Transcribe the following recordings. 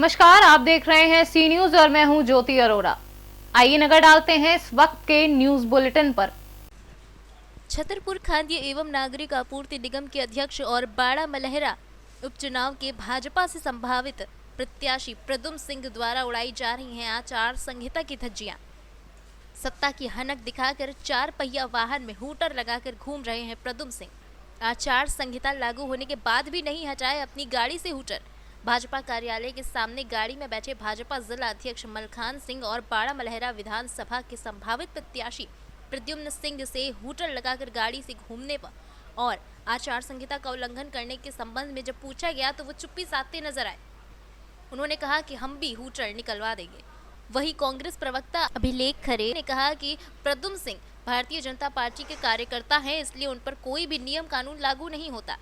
नमस्कार, आप देख रहे हैं सी न्यूज और मैं हूं ज्योति अरोड़ा। आइए नजर डालते हैं इस वक्त के न्यूज बुलेटिन पर। छतरपुर खाद्य एवं नागरिक आपूर्ति निगम के अध्यक्ष और बाड़ा मलहरा उपचुनाव के भाजपा से संभावित प्रत्याशी प्रद्युम्न सिंह द्वारा उड़ाई जा रही हैं आचार संहिता की धज्जियां। सत्ता की हनक दिखाकर 4 पहिया वाहन में हूटर लगाकर घूम रहे हैं प्रद्युम्न सिंह। आचार संहिता लागू होने के बाद भी नहीं हटाए अपनी गाड़ी से हूटर। भाजपा कार्यालय के सामने गाड़ी में बैठे भाजपा जिला अध्यक्ष मलखान सिंह और बाड़ा मलहरा विधानसभा के संभावित प्रत्याशी प्रद्युम्न सिंह से हूटर लगाकर गाड़ी से घूमने पर और आचार संहिता का उल्लंघन करने के संबंध में जब पूछा गया तो वो चुप्पी साधते नजर आए। उन्होंने कहा कि हम भी हूटर निकलवा देंगे। वही कांग्रेस प्रवक्ता अभिलेख खरे ने कहा कि प्रद्युम्न सिंह भारतीय जनता पार्टी के कार्यकर्ता हैं, इसलिए उन पर कोई भी नियम कानून लागू नहीं होता।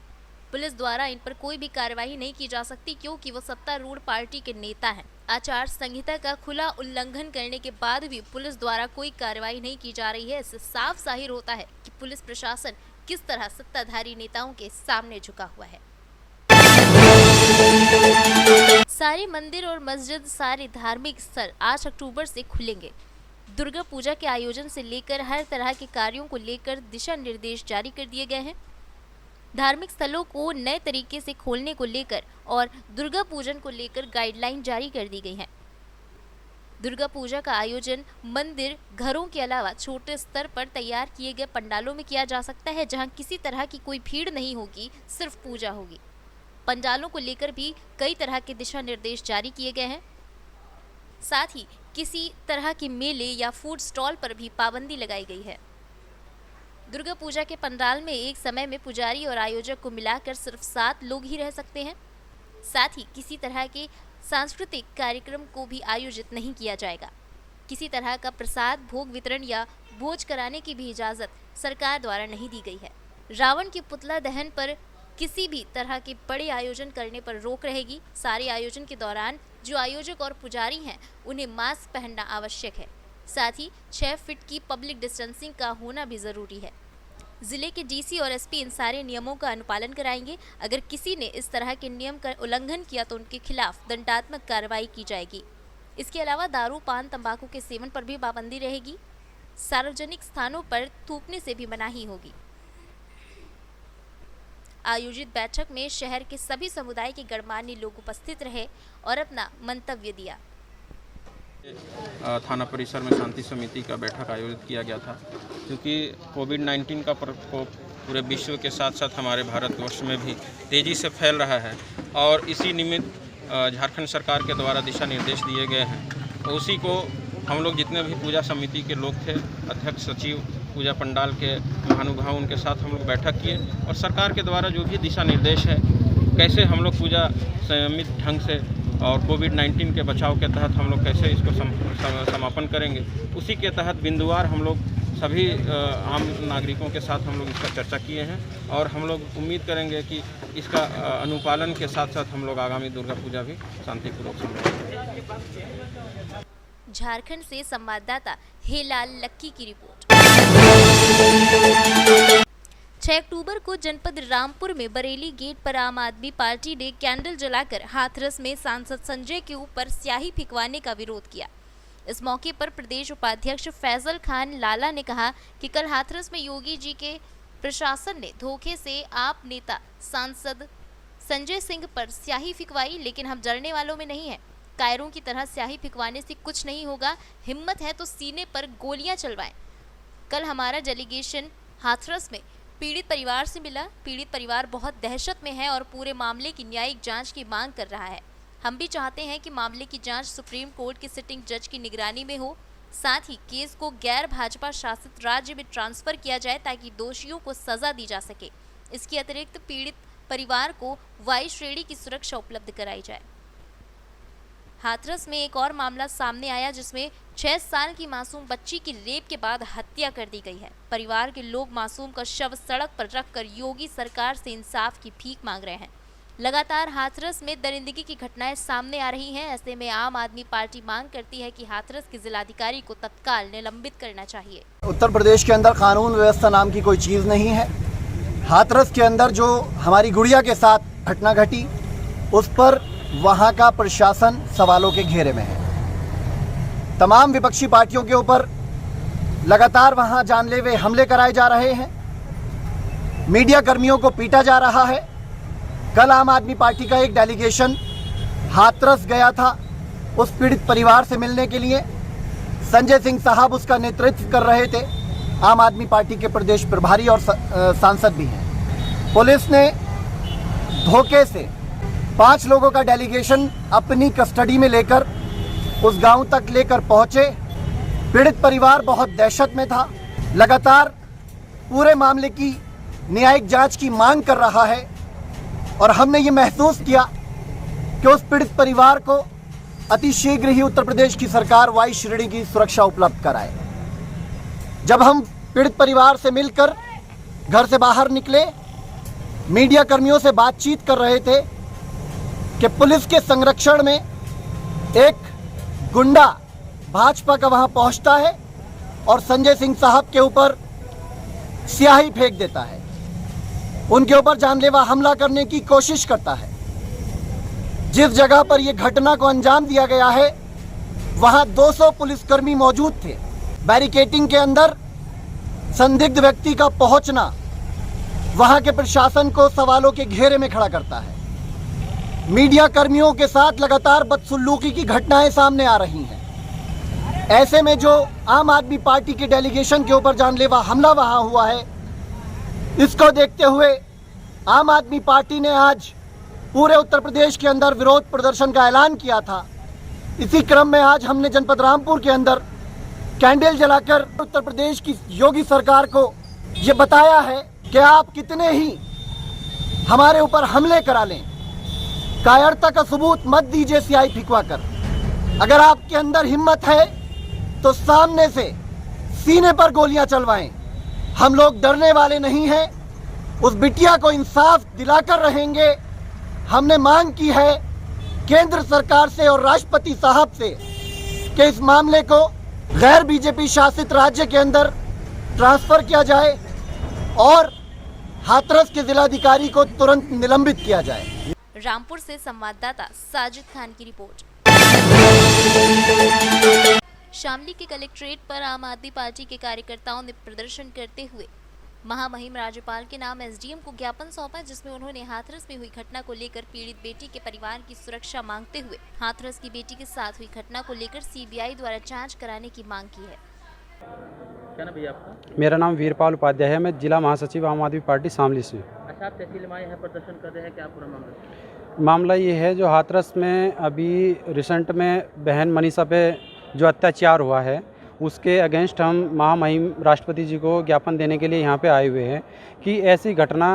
पुलिस द्वारा इन पर कोई भी कार्रवाई नहीं की जा सकती क्योंकि वो सत्तारूढ़ पार्टी के नेता हैं। आचार संहिता का खुला उल्लंघन करने के बाद भी पुलिस द्वारा कोई कार्रवाई नहीं की जा रही है। इससे साफ जाहिर होता है कि पुलिस प्रशासन किस तरह सत्ताधारी नेताओं के सामने झुका हुआ है। सारे मंदिर और मस्जिद, सारे धार्मिक स्थल 8 अक्टूबर से खुलेंगे। दुर्गा पूजा के आयोजन से लेकर हर तरह के कार्यों को लेकर दिशा निर्देश जारी कर दिए गए हैं। धार्मिक स्थलों को नए तरीके से खोलने को लेकर और दुर्गा पूजन को लेकर गाइडलाइन जारी कर दी गई है। दुर्गा पूजा का आयोजन मंदिर, घरों के अलावा छोटे स्तर पर तैयार किए गए पंडालों में किया जा सकता है, जहां किसी तरह की कोई भीड़ नहीं होगी, सिर्फ पूजा होगी। पंडालों को लेकर भी कई तरह के दिशा निर्देश जारी किए गए हैं। साथ ही किसी तरह के मेले या फूड स्टॉल पर भी पाबंदी लगाई गई है। दुर्गा पूजा के पंडाल में एक समय में पुजारी और आयोजक को मिलाकर सिर्फ 7 लोग ही रह सकते हैं। साथ ही किसी तरह के सांस्कृतिक कार्यक्रम को भी आयोजित नहीं किया जाएगा। किसी तरह का प्रसाद, भोग वितरण या भोज कराने की भी इजाज़त सरकार द्वारा नहीं दी गई है। रावण के पुतला दहन पर किसी भी तरह के बड़े आयोजन करने पर रोक रहेगी। सारे आयोजन के दौरान जो आयोजक और पुजारी हैं उन्हें मास्क पहनना आवश्यक है। साथ ही 6 फीट की पब्लिक डिस्टेंसिंग का होना भी जरूरी है। जिले के डीसी और एसपी इन सारे नियमों का अनुपालन कराएंगे। अगर किसी ने इस तरह के नियम का उल्लंघन किया तो उनके खिलाफ दंडात्मक कार्रवाई की जाएगी। इसके अलावा दारू, पान, तंबाकू के सेवन पर भी पाबंदी रहेगी। सार्वजनिक स्थानों पर थूकने से भी मनाही होगी। आयोजित बैठक में शहर के सभी समुदाय के गणमान्य लोग उपस्थित रहे और अपना मंतव्य दिया। थाना परिसर में शांति समिति का बैठक आयोजित किया गया था, क्योंकि कोविड-19 का प्रकोप पूरे विश्व के साथ साथ हमारे भारतवर्ष में भी तेज़ी से फैल रहा है और इसी निमित्त झारखंड सरकार के द्वारा दिशा निर्देश दिए गए हैं। तो उसी को हम लोग जितने भी पूजा समिति के लोग थे, अध्यक्ष, सचिव, पूजा पंडाल के महानुभाव, उनके साथ हम लोग बैठक किए और सरकार के द्वारा जो भी दिशा निर्देश है, कैसे हम लोग पूजा संयमित ढंग से और कोविड-19 के बचाव के तहत हम लोग कैसे इसको समापन करेंगे, उसी के तहत बिंदुवार हम लोग सभी आम नागरिकों के साथ हम लोग इसका चर्चा किए हैं और हम लोग उम्मीद करेंगे कि इसका अनुपालन के साथ साथ हम लोग आगामी दुर्गा पूजा भी शांतिपूर्वक संपन्न। झारखंड से संवाददाता हेलाल लक्की की रिपोर्ट। 6 अक्टूबर को जनपद रामपुर में बरेली गेट पर आम आदमी पार्टी ने कैंडल जलाकर हाथरस में सांसद संजय के ऊपर स्याही फेंकवाने का विरोध किया। इस मौके पर प्रदेश उपाध्यक्ष फैजल खान लाला ने कहा कि कल हाथरस में योगी जी के प्रशासन ने धोखे से आप नेता सांसद संजय सिंह पर स्याही फेंकवाई, लेकिन हम जलने वालों में नहीं है। कायरों की तरह स्याही फेंकवाने से कुछ नहीं होगा। हिम्मत है तो सीने पर गोलियां चलवाएं। कल हमारा डेलीगेशन हाथरस में पीड़ित परिवार से मिला। पीड़ित परिवार बहुत दहशत में है और पूरे मामले की न्यायिक जांच की मांग कर रहा है। हम भी चाहते हैं कि मामले की जांच सुप्रीम कोर्ट की सिटिंग जज की निगरानी में हो। साथ ही केस को गैर भाजपा शासित राज्य में ट्रांसफर किया जाए ताकि दोषियों को सजा दी जा सके। इसके अतिरिक्त पीड़ित परिवार को वाई श्रेणी की सुरक्षा उपलब्ध कराई जाए। हाथरस में एक और मामला सामने आया जिसमें 6 साल की मासूम बच्ची की रेप के बाद हत्या कर दी गई है। परिवार के लोग मासूम का शव सड़क पर रखकर योगी सरकार से इंसाफ की भीख मांग रहे हैं। लगातार हाथरस में दरिंदगी की घटनाएं सामने आ रही हैं। ऐसे में आम आदमी पार्टी मांग करती है कि हाथरस के जिलाधिकारी को तत्काल निलंबित करना चाहिए। उत्तर प्रदेश के अंदर कानून व्यवस्था नाम की कोई चीज़ नहीं है। हाथरस के अंदर जो हमारी गुड़िया के साथ घटना घटी उस पर वहां का प्रशासन सवालों के घेरे में है। तमाम विपक्षी पार्टियों के ऊपर लगातार वहां जानलेवा हमले कराए जा रहे हैं, मीडिया कर्मियों को पीटा जा रहा है। कल आम आदमी पार्टी का एक डेलीगेशन हाथरस गया था उस पीड़ित परिवार से मिलने के लिए। संजय सिंह साहब उसका नेतृत्व कर रहे थे, आम आदमी पार्टी के प्रदेश प्रभारी और सांसद भी हैं। पुलिस ने धोखे से 5 लोगों का डेलीगेशन अपनी कस्टडी में लेकर उस गांव तक लेकर पहुंचे। पीड़ित परिवार बहुत दहशत में था, लगातार पूरे मामले की न्यायिक जांच की मांग कर रहा है और हमने ये महसूस किया कि उस पीड़ित परिवार को अतिशीघ्र ही उत्तर प्रदेश की सरकार वायु श्रेणी की सुरक्षा उपलब्ध कराए। जब हम पीड़ित परिवार से मिलकर घर से बाहर निकले, मीडिया कर्मियों से बातचीत कर रहे थे कि पुलिस के संरक्षण में एक गुंडा भाजपा का वहां पहुंचता है और संजय सिंह साहब के ऊपर स्याही फेंक देता है, उनके ऊपर जानलेवा हमला करने की कोशिश करता है। जिस जगह पर यह घटना को अंजाम दिया गया है वहां 200 पुलिसकर्मी मौजूद थे। बैरिकेडिंग के अंदर संदिग्ध व्यक्ति का पहुंचना वहां के प्रशासन को सवालों के घेरे में खड़ा करता है। मीडिया कर्मियों के साथ लगातार बदसलूकी की घटनाएं सामने आ रही हैं। ऐसे में जो आम आदमी पार्टी के डेलीगेशन के ऊपर जानलेवा हमला वहां हुआ है, इसको देखते हुए आम आदमी पार्टी ने आज पूरे उत्तर प्रदेश के अंदर विरोध प्रदर्शन का ऐलान किया था। इसी क्रम में आज हमने जनपद रामपुर के अंदर कैंडल जलाकर उत्तर प्रदेश की योगी सरकार को ये बताया है कि आप कितने ही हमारे ऊपर हमले करा लें, कायरता का सबूत मत दीजिए स्याही फिकवा कर। अगर आपके अंदर हिम्मत है तो सामने से सीने पर गोलियां चलवाएं। हम लोग डरने वाले नहीं हैं, उस बिटिया को इंसाफ दिलाकर रहेंगे। हमने मांग की है केंद्र सरकार से और राष्ट्रपति साहब से कि इस मामले को गैर बीजेपी शासित राज्य के अंदर ट्रांसफर किया जाए और हाथरस के जिलाधिकारी को तुरंत निलंबित किया जाए। रामपुर से संवाददाता साजिद खान की रिपोर्ट। शामली के कलेक्ट्रेट पर आम आदमी पार्टी के कार्यकर्ताओं ने प्रदर्शन करते हुए महामहिम राज्यपाल के नाम एसडीएम को ज्ञापन सौंपा, जिसमें उन्होंने हाथरस में हुई घटना को लेकर पीड़ित बेटी के परिवार की सुरक्षा मांगते हुए हाथरस की बेटी के साथ हुई घटना को लेकर सीबीआई द्वारा जांच कराने की मांग की है। क्या नाम भैया आपका? मेरा नाम वीरपाल उपाध्याय है, मैं जिला महासचिव आम आदमी पार्टी शामली से। अच्छा, आप तहसील में आए हैं, प्रदर्शन कर रहे हैं, क्या पूरा मामला? मामला ये है, जो हाथरस में अभी रिसेंट में बहन मनीषा पे जो अत्याचार हुआ है उसके अगेंस्ट हम महामहिम राष्ट्रपति जी को ज्ञापन देने के लिए यहाँ पे आए हुए हैं कि ऐसी घटना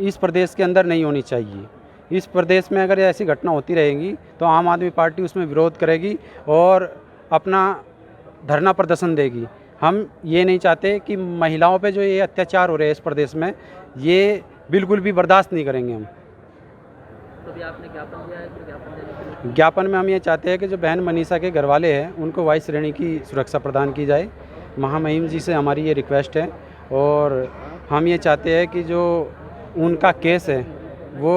इस प्रदेश के अंदर नहीं होनी चाहिए। इस प्रदेश में अगर ऐसी घटना होती रहेगी तो आम आदमी पार्टी उसमें विरोध करेगी और अपना धरना प्रदर्शन देगी। हम ये नहीं चाहते कि महिलाओं पे जो ये अत्याचार हो रहे हैं इस प्रदेश में, ये बिल्कुल भी बर्दाश्त नहीं करेंगे हम। तो अभी आपने ज्ञापन दिया है, तो ज्ञापन देने के लिए ज्ञापन में हम ये चाहते हैं कि जो बहन मनीषा के घर वाले हैं उनको वायु श्रेणी की सुरक्षा प्रदान की जाए। महामहिम जी से हमारी ये रिक्वेस्ट है और हम ये चाहते हैं कि जो उनका केस है वो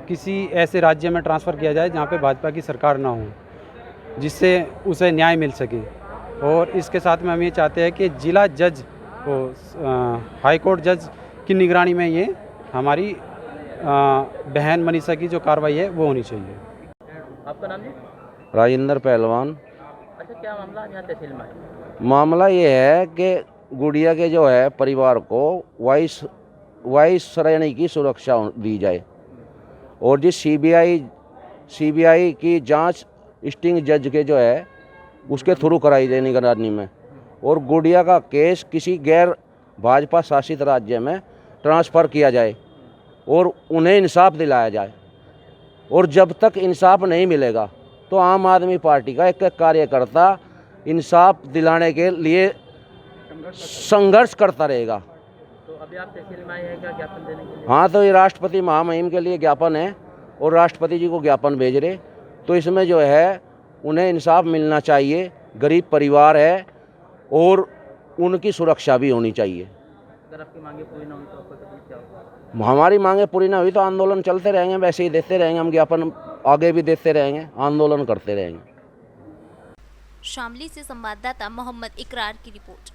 किसी ऐसे राज्य में ट्रांसफ़र किया जाए जहाँ पे भाजपा की सरकार ना हो, जिससे उसे न्याय मिल सके। और इसके साथ में हम ये चाहते हैं कि जिला जज हाई कोर्ट जज की निगरानी में ये हमारी बहन मनीषा की जो कार्रवाई है वो होनी चाहिए। आपका नाम जी? राजेंद्र पहलवान। अच्छा, क्या मामला है यहाँ तहसील में आए? मामला ये है कि गुड़िया के जो है परिवार को वायु श्रेणी की सुरक्षा दी जाए और जिस सीबीआई की जांच स्टिंग जज के जो है उसके थ्रू कराई जाए निगरानी में, और गुड़िया का केस किसी गैर भाजपा शासित राज्य में ट्रांसफ़र किया जाए और उन्हें इंसाफ दिलाया जाए। और जब तक इंसाफ नहीं मिलेगा तो आम आदमी पार्टी का एक कार्यकर्ता इंसाफ दिलाने के लिए संघर्ष करता रहेगा। तो अभी आप तहसील में आए हैं क्या ज्ञापन देने के लिए? हाँ, तो ये राष्ट्रपति महामहिम के लिए ज्ञापन है और राष्ट्रपति जी को ज्ञापन भेज रहे, तो इसमें जो है उन्हें इंसाफ मिलना चाहिए। गरीब परिवार है और उनकी सुरक्षा भी होनी चाहिए। अगर आपकी मांगे पूरी ना हुई तो आपका कदम क्या होगा? हमारी मांगे पूरी ना हुई तो आंदोलन चलते रहेंगे, वैसे ही देते रहेंगे हम ज्ञापन। आगे भी देते रहेंगे, आंदोलन करते रहेंगे। शामली से संवाददाता मोहम्मद इकरार की रिपोर्ट।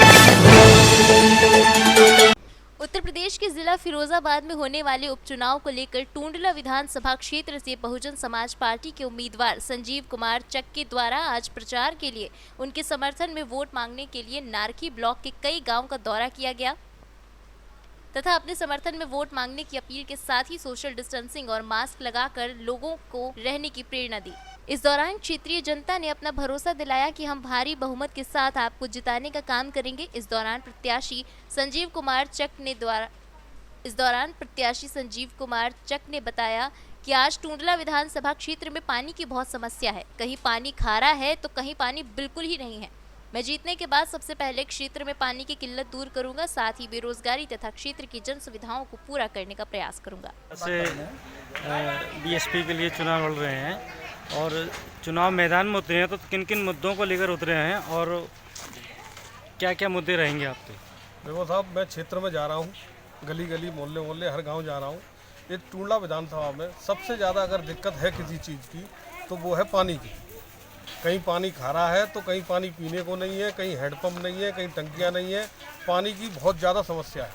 उत्तर प्रदेश के जिला फिरोजाबाद में होने वाले उपचुनाव को लेकर टूंडला विधानसभा क्षेत्र से बहुजन समाज पार्टी के उम्मीदवार संजीव कुमार चक के द्वारा आज प्रचार के लिए उनके समर्थन में वोट मांगने के लिए नारखी ब्लॉक के कई गांव का दौरा किया गया तथा अपने समर्थन में वोट मांगने की अपील के साथ ही सोशल डिस्टेंसिंग और मास्क लगाकर लोगों को रहने की प्रेरणा दी। इस दौरान क्षेत्रीय जनता ने अपना भरोसा दिलाया कि हम भारी बहुमत के साथ आपको जिताने का काम करेंगे। इस दौरान प्रत्याशी संजीव कुमार चक ने बताया कि आज टूंडला विधानसभा क्षेत्र में पानी की बहुत समस्या है। कहीं पानी खारा है तो कहीं पानी बिल्कुल ही नहीं है। मैं जीतने के बाद सबसे पहले क्षेत्र में पानी की किल्लत दूर करूंगा, साथ ही बेरोजगारी तथा क्षेत्र की जन सुविधाओं को पूरा करने का प्रयास करूंगा। बीएसपी के लिए चुनाव लड़ रहे हैं और चुनाव मैदान में उतरे हैं तो किन किन मुद्दों को लेकर उतरे हैं और क्या क्या मुद्दे रहेंगे आपके? देखो साहब, मैं क्षेत्र में जा रहा हूँ, गली गली मोहल्ले मोहल्ले हर गांव जा रहा हूँ। ये टूंडला विधानसभा में सबसे ज़्यादा अगर दिक्कत है किसी चीज़ की तो वो है पानी की। कहीं पानी खारा है तो कहीं पानी पीने को नहीं है, कहीं हैंडपम्प नहीं है, कहीं टंकियाँ नहीं है। पानी की बहुत ज़्यादा समस्या है।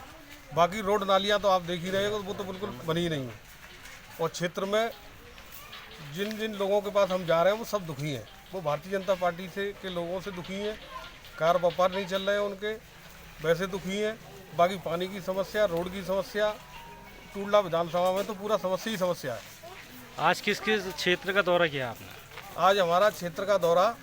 बाकी रोड नालियाँ तो आप देख ही रहे हो, वो तो बिल्कुल बनी नहीं है। और क्षेत्र में जिन जिन लोगों के पास हम जा रहे हैं वो सब दुखी हैं। वो भारतीय जनता पार्टी से के लोगों से दुखी हैं, कार व्यापार नहीं चल रहे हैं उनके, वैसे दुखी हैं। बाकी पानी की समस्या, रोड की समस्या, टूंडला विधानसभा में तो पूरा समस्या ही समस्या है। आज किस किस क्षेत्र का दौरा किया आपने? आज हमारा क्षेत्र का दौरा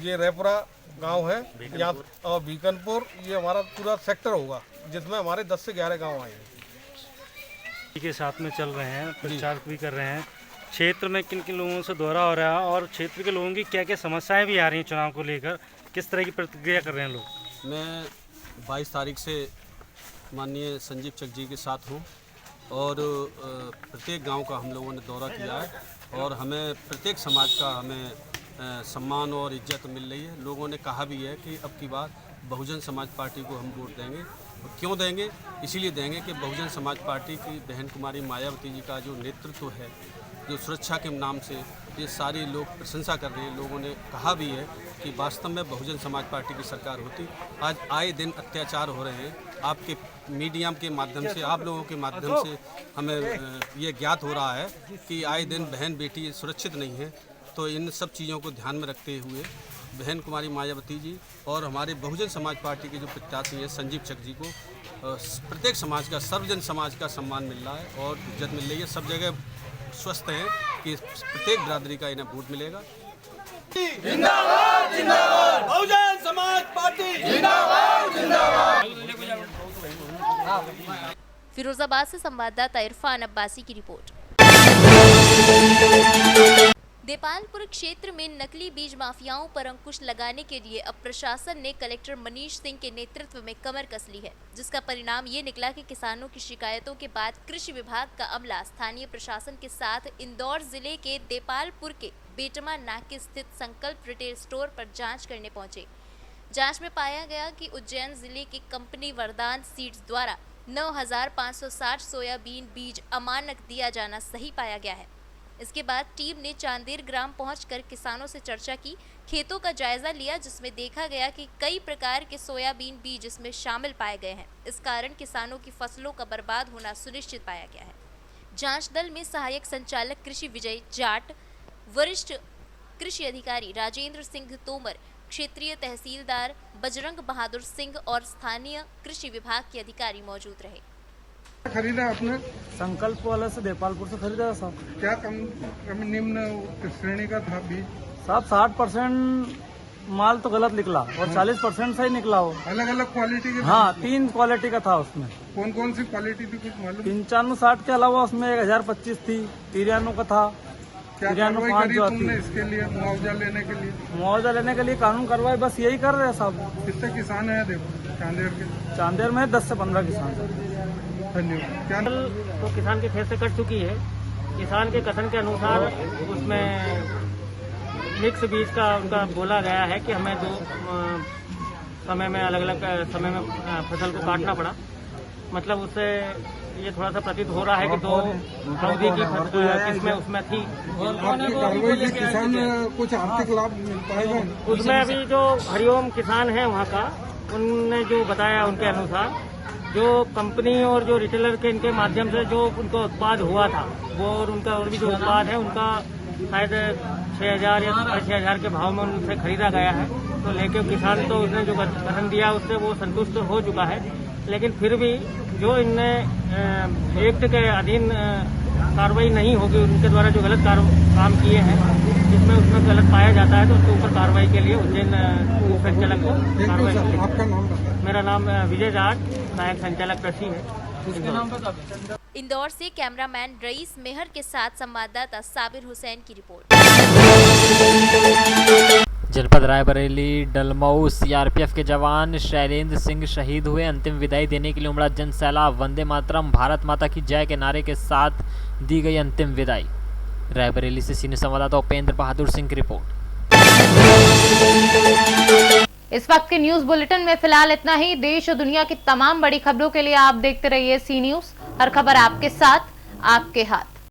ये रेपुरा गांव है यहाँ और बीकनपुर, ये हमारा पूरा सेक्टर होगा जिसमें हमारे 10 से 11 गांव आएंगे। के साथ में चल रहे हैं, प्रचार भी कर रहे हैं। क्षेत्र में किन किन लोगों से दौरा हो रहा है और क्षेत्र के लोगों की क्या क्या समस्याएं भी आ रही हैं चुनाव को लेकर, किस तरह की प्रतिक्रिया कर रहे हैं लोग? मैं 22 तारीख से माननीय संजीव चक जी के साथ हूँ और प्रत्येक गांव का हम लोगों ने दौरा किया है और हमें प्रत्येक समाज का हमें सम्मान और इज्जत मिल रही है। लोगों ने कहा भी है कि अब की बार बहुजन समाज पार्टी को हम वोट देंगे। और क्यों देंगे? इसीलिए देंगे कि बहुजन समाज पार्टी की बहन कुमारी मायावती जी का जो नेतृत्व है, जो सुरक्षा के नाम से ये सारे लोग प्रशंसा कर रहे हैं। लोगों ने कहा भी है कि वास्तव में बहुजन समाज पार्टी की सरकार होती। आज आए दिन अत्याचार हो रहे हैं। आपके मीडिया के माध्यम से, आप लोगों के माध्यम से हमें ये ज्ञात हो रहा है कि आए दिन बहन बेटी सुरक्षित नहीं है। तो इन सब चीज़ों को ध्यान में रखते हुए बहन कुमारी मायावती जी और हमारे बहुजन समाज पार्टी के जो प्रत्याशी हैं संजीव चक जी को प्रत्येक समाज का, सर्वजन समाज का सम्मान मिल रहा है और इज्जत मिल रही है। सब जगह स्वस्थ हैं कि प्रत्येक बिरादरी का इन्हें वोट मिलेगा। जिंदाबाद जिंदाबाद बहुजन समाज पार्टी जिंदाबाद जिंदाबाद। फिरोजाबाद से संवाददाता इरफान अब्बासी की रिपोर्ट। देपालपुर क्षेत्र में नकली बीज माफियाओं पर अंकुश लगाने के लिए अब प्रशासन ने कलेक्टर मनीष सिंह के नेतृत्व में कमर कस ली है, जिसका परिणाम ये निकला कि किसानों की शिकायतों के बाद कृषि विभाग का अमला स्थानीय प्रशासन के साथ इंदौर जिले के देपालपुर के बेटमा नाके स्थित संकल्प रिटेल स्टोर पर जांच करने पहुंचे। जांच में पाया गया कि उज्जैन जिले की कंपनी वरदान सीड्स द्वारा 9,560 सोयाबीन बीज अमानक दिया जाना सही पाया गया है। इसके बाद टीम ने चांदेर ग्राम पहुंचकर किसानों से चर्चा की, खेतों का जायजा लिया, जिसमें देखा गया कि कई प्रकार के सोयाबीन बीज इसमें शामिल पाए गए हैं। इस कारण किसानों की फसलों का बर्बाद होना सुनिश्चित पाया गया है। जांच दल में सहायक संचालक कृषि विजय जाट, वरिष्ठ कृषि अधिकारी राजेंद्र सिंह तोमर, क्षेत्रीय तहसीलदार बजरंग बहादुर सिंह और स्थानीय कृषि विभाग के अधिकारी मौजूद रहे। खरीदा आपने? संकल्प वाले से देपालपुर से खरीदा साहब। क्या कम निम्न श्रेणी का था बीज? साहब 60% माल तो गलत निकला और 40% सही निकला हो। अलग अलग क्वालिटी के? हाँ, 3 क्वालिटी का था उसमें। कौन कौन सी क्वालिटी थी कुछ मालूम? 95-60 के अलावा उसमें 1025 थी, 93 का था। क्या कार्रवाई करी तुमने इसके लिए, मुआवजा लेने के लिए? मुआवजा लेने के लिए कानून कार्रवाई बस यही कर रहे हैं साहब। कितने किसान है देखो चांदेर के? चांदेर में 10 से 15 किसान। धन्यवाद। क्या तो किसान के खेत से कट चुकी है। किसान के कथन के अनुसार उसमें मिक्स बीज का उनका बोला गया है कि हमें 2 समय में अलग अलग समय में फसल को काटना पड़ा। मतलब उससे ये थोड़ा सा प्रतीत हो रहा है कि 2 अवधि की किस्में उसमें थी। किसान कुछ आर्थिक लाभ मिल पाएगा उसमें? अभी जो हरिओम किसान है वहाँ का, उनने जो बताया उनके अनुसार जो कंपनी और जो रिटेलर के इनके माध्यम से जो उनका उत्पाद हुआ था वो और उनका और भी जो उत्पाद है उनका शायद 6,000 या 6,500 के भाव में उनसे खरीदा गया है। तो लेके किसान तो उसने जो कथन दिया उससे वो संतुष्ट हो चुका है, लेकिन फिर भी जो इनने एक्ट के अधीन कार्रवाई नहीं होगी, उनके द्वारा जो गलत काम किए हैं जिसमें उसमें गलत पाया जाता है तो उसके ऊपर कार्रवाई के लिए उज्जैन संचालक को कार्रवाई। आपका नाम? मेरा नाम विजय जाट, सहायक संचालक कृषि है। इंदौर से कैमरामैन रईस मेहर के साथ संवाददाता साबिर हुसैन की रिपोर्ट। जनपद रायबरेली डलमऊ सीआरपीएफ के जवान शैलेंद्र सिंह शहीद हुए। अंतिम विदाई देने के लिए उमड़ा जन सैलाब। वंदे मातरम, भारत माता की जय के नारे के साथ दी गई अंतिम विदाई। रायबरेली से सीनियर संवाददाता उपेंद्र बहादुर सिंह की रिपोर्ट। इस वक्त के न्यूज बुलेटिन में फिलहाल इतना ही। देश और दुनिया की तमाम बड़ी खबरों के लिए आप देखते रहिए सी न्यूज। हर खबर आपके साथ, आपके हाथ।